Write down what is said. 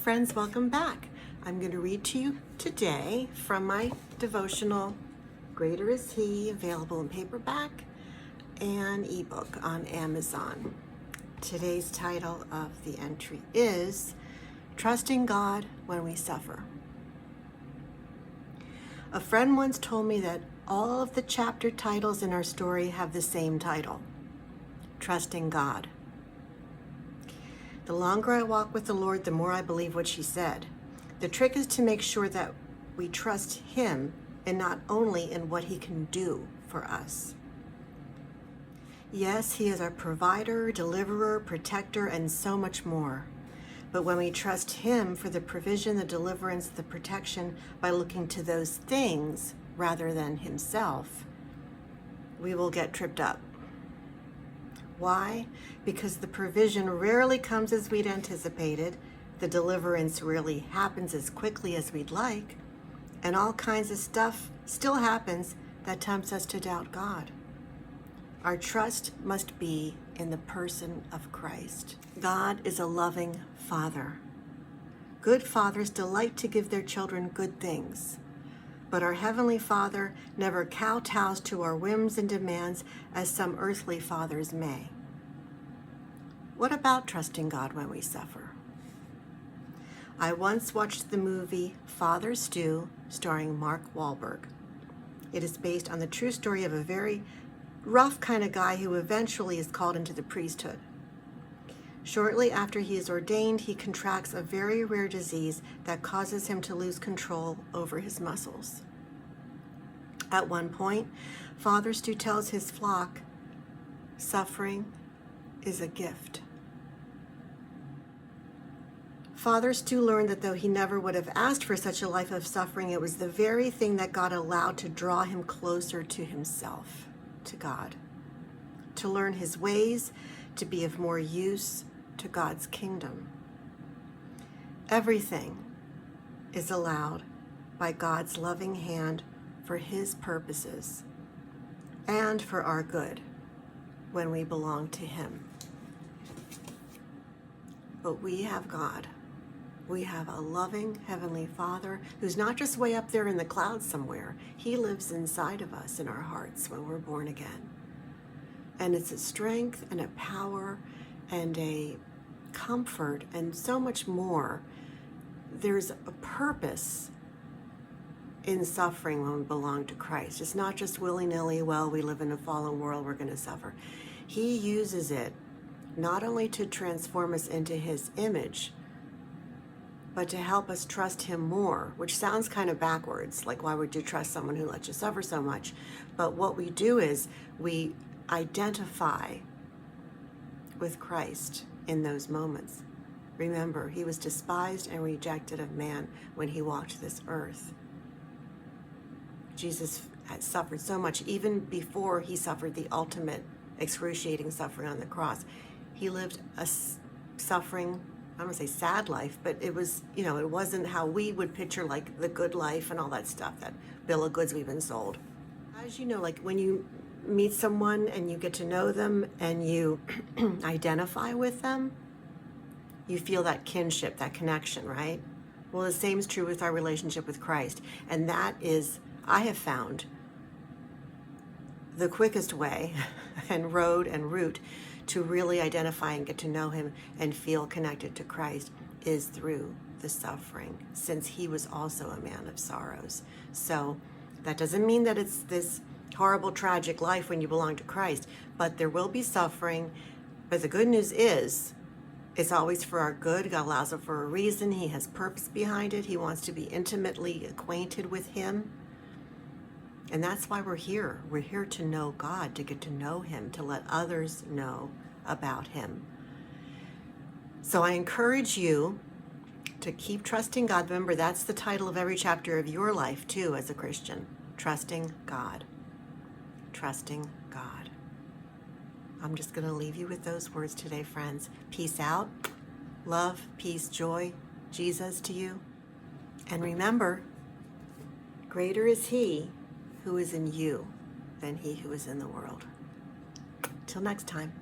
friends, welcome back. I'm going to read to you today from my devotional, Greater is He, available in paperback and ebook on Amazon. Today's title of the entry is Trusting God When We Suffer. A friend once told me that all of the chapter titles in our story have the same title, Trusting God. The longer I walk with the Lord, the more I believe what she said. The trick is to make sure that we trust Him and not only in what He can do for us. Yes, He is our provider, deliverer, protector, and so much more. But when we trust Him for the provision, the deliverance, the protection by looking to those things rather than Himself, we will get tripped up. Why? Because the provision rarely comes as we'd anticipated, the deliverance rarely happens as quickly as we'd like, and all kinds of stuff still happens that tempts us to doubt God. Our trust must be in the person of Christ. God is a loving Father. Good fathers delight to give their children good things, but our Heavenly Father never kowtows to our whims and demands as some earthly fathers may. What about trusting God when we suffer? I once watched the movie Father Stu, starring Mark Wahlberg. It is based on the true story of a very rough kind of guy who eventually is called into the priesthood. Shortly after he is ordained, he contracts a very rare disease that causes him to lose control over his muscles. At one point, Father Stu tells his flock, suffering is a gift. Father Stu learned that though he never would have asked for such a life of suffering, it was the very thing that God allowed to draw him closer to Himself, to God, to learn His ways, to be of more use to God's kingdom. Everything is allowed by God's loving hand for His purposes and for our good when we belong to Him. But we have God. We have a loving Heavenly Father who's not just way up there in the clouds somewhere. He lives inside of us in our hearts when we're born again. And it's a strength and a power and a comfort and so much more. There's a purpose in suffering when we belong to Christ. It's not just willy-nilly, well, we live in a fallen world, we're going to suffer. He uses it not only to transform us into His image, but to help us trust Him more, which sounds kind of backwards. Like, why would you trust someone who lets you suffer so much? But what we do is we identify with Christ in those moments. Remember, He was despised and rejected of man when He walked this earth. Jesus had suffered so much, even before He suffered the ultimate excruciating suffering on the cross. He lived a suffering, I don't want to say sad life, but it was, it wasn't how we would picture like the good life and all that stuff, that bill of goods we've been sold. As you know, like when you meet someone and you get to know them and you identify with them, you feel that kinship, that connection, right? Well, the same is true with our relationship with Christ. And that is, I have found, the quickest way and road and route to really identify and get to know Him and feel connected to Christ is through the suffering, since He was also a man of sorrows. So that doesn't mean that it's this horrible, tragic life when you belong to Christ, but there will be suffering. But the good news is, it's always for our good. God allows it for a reason. He has purpose behind it. He wants to be intimately acquainted with Him. And that's why we're here. We're here to know God, to get to know Him, to let others know about Him. So I encourage you to keep trusting God. Remember, that's the title of every chapter of your life, too, as a Christian. Trusting God. Trusting God. I'm just going to leave you with those words today, friends. Peace out. Love, peace, joy, Jesus to you. And remember, greater is He who is in you than he who is in the world. Till next time.